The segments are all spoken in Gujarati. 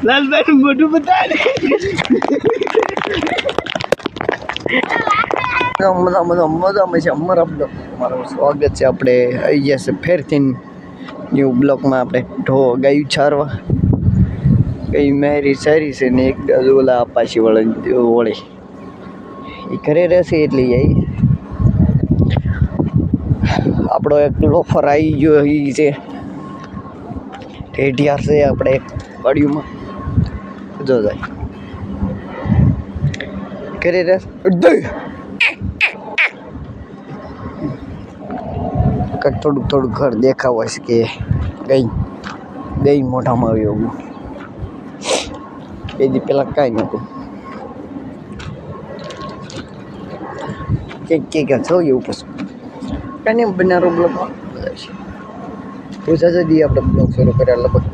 લાલભાઈ મોઢું બતાવે અમારું સ્વાગત છે. આપણે આવી ગયા છે ફેરથી ન્યૂ બ્લોકમાં. આપણે ગાયું છારવા કઈ મેરી સારી છે ને એક ઓલા પાછી વળે એ ઘરે રહેશે એટલે આપણો એક લોફર આવી ગયો એ છે ઢેઢિયાર છે આપણે એક વાડીમાં જો જાય ઘરે રહેશે કંઈક થોડુંક ઘર દેખાવ હશે કે ગઈ મોઢામાં આવ્યું એવું બે દી પહેલાં કાંઈ નહોતું કંઈક જોઈએ એવું પછી કાંઈ નહીં બનારો બ્લોગમાં બધા છે પૂછા જદી આપણે બ્લોગ શરૂ કર્યા લગભગ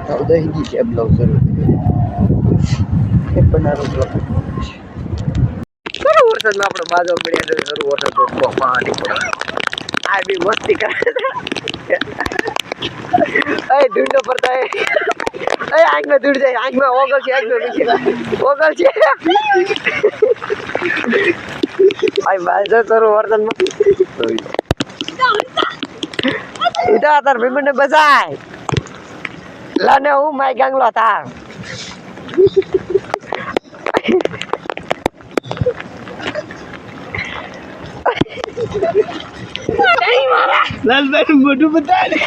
10 દી છે બ્લોગ શરૂ કર્યો બનારો બ્લોગ વરસાદમાં આપણે બાજુ મળ્યા શરૂ વરસાદ પાણી પડે આ બી મસ્તી કરે ઢૂંઢો પડતા આંખમાં દૂર જાય આંખમાં ઓગળ છે ઓગળ છે બાજુ શરૂ વરસાદમાં ઈટા તાર ભીમને બસાય લાને હું માય ગાંગલો થા લાલભાઈ મોઢું બતાવે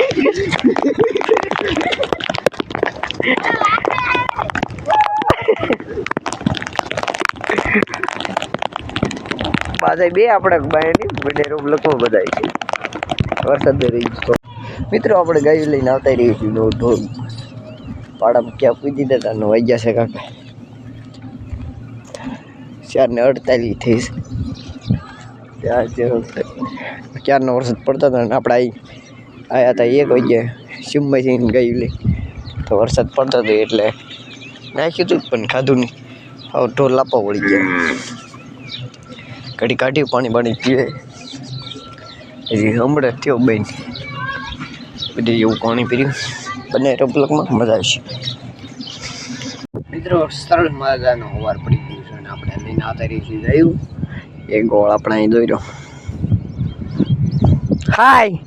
પાછા બે આપણે બાયની બનેરો લખો બધાય છે વરસાદ રહી ગયો. મિત્રો આપણે ગાયું લઈને આવતા રહી છીએ ઢોલ પાડામાં ક્યાં પૂજી દેતા ને વાગ્યા છે કાકા 4:48 થઈ છે ક્યારનો વરસાદ પડતો હતો ને આપણે આવ્યા હતા 1 વાગ્યે સિમમાં જઈને ગાયું લઈ તો વરસાદ પડતો હતો એટલે નાખ્યું હતું પણ ખાધું નહીં. હવે ઢોલ લાપા વળી ગયા ઘડી કાઢી પાણી પીવે હજી હમણાં થયો બેન બધી એવું પાણી પીર્યું બંને બ્લોકમાં મજા આવશે. મિત્રો સરળ મજાનો વાર પડી ગયું છે અને આપણે લઈને આવતા રહી છીએ જયું એક ગોળ આપણે અહીં દોર્યો હાય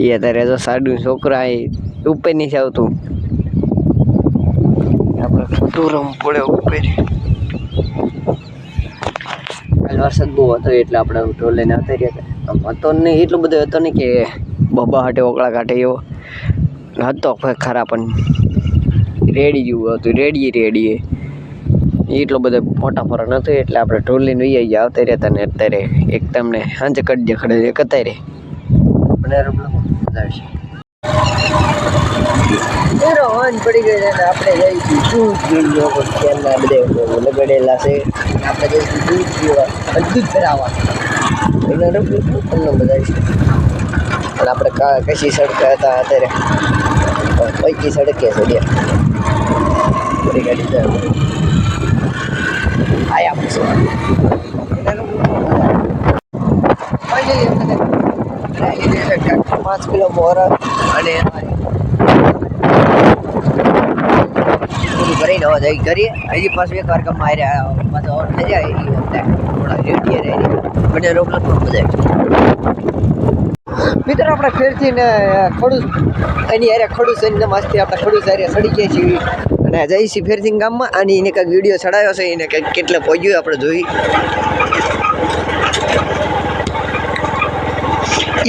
એ અત્યારે તો સાડું છોકરા ઉપર નથી આવતું આપણે દૂરમ પડે ઉપર વરસાદ બહુ હતો એટલે આપણે ઢોલ લઈને આવતા રહ્યા હતા. હતો નહીં એટલું બધું હતો નહીં કે બબા હાટે ઓકળા કાંઠે એવો હતો ખરા પણ રેડી જેવું હતું રેડીએ એટલો બધો મોટા ફરક નતો એટલે આપણે ઢોલ લઈને વહી આવતા રહેતા ને અત્યારે એક તમને સાંજે કડી ખડે એક અત્યારે પડી ગઈ ને આપણે જઈશું દૂધ ત્યાંના બધા લગાડેલા છે આપણે જઈશું દૂધ પીવા દૂધ ભરાવા એના તમને બધા છે અને આપણે કશી સડકા હતા અત્યારે પૈકી સડકે છે બધી ગાડી જાય આયા પછી 5 કિલો મોર અને ભરીને હવે જઈ કરીએ હજી પાછું એક વાર માર્યા પાછો થઈ જાય થોડા રેડીએ રહી બંને રોકલા પણ બધા મિત્રો આપણે ફેરથી ને ખડું એની અરે ખડું છે મસ્તી આપણે ખડું સારી સડી ગયા છીએ અને જઈશી ફેરથી ગામમાં અને એને કંઈક વિડીયો ચડાવ્યો છે એને કંઈક કેટલે પહોંચ્યું આપણે જોઈ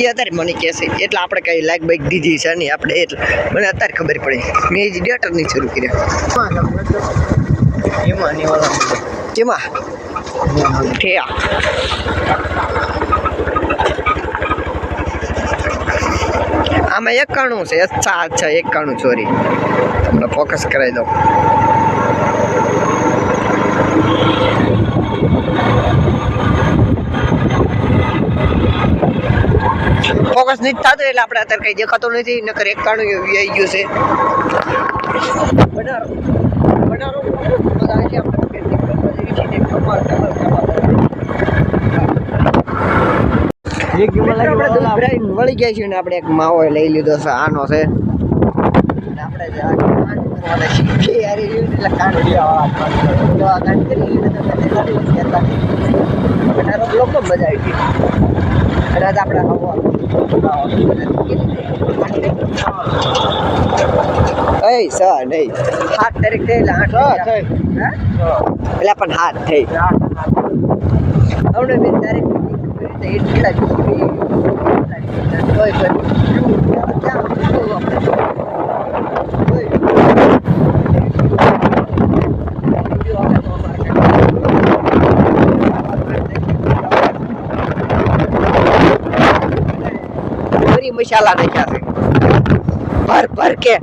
એ અત્યારે મને કહેશે એટલે આપણે કંઈ લાઈક બાઈક દીધી છે નહીં આપણે એટલે મને અત્યારે ખબર પડી મેં હજી ડેટર નહીં શરૂ કર્યા કેમાં ઠેયા આમાં 91 છે અચ્છા 91 સોરી તમને ફોકસ કરાવી દઉં ફોકસ નથી થતું એટલે આપણે અત્યારે કંઈ દેખાતું નથી નકર 91 આવી ગયું છે વળી ગયા છીએ ને આપણે એક માવો લઈ લીધો છે આનો છે આપણે યાર એટલે કાંડ કરી લોકો મજા આવી ગઈ કદાચ આપણે સર નહીં 7 તારીખ થઈ એટલે 8 એટલે પણ 7 થઈ હવે 2 તારીખ એટલા મસાલા નાખ્યા છે ભર કે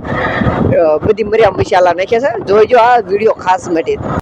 બધી મર્યા મસાલા નાખ્યા છે જોઈજો આ વિડીયો ખાસ માટે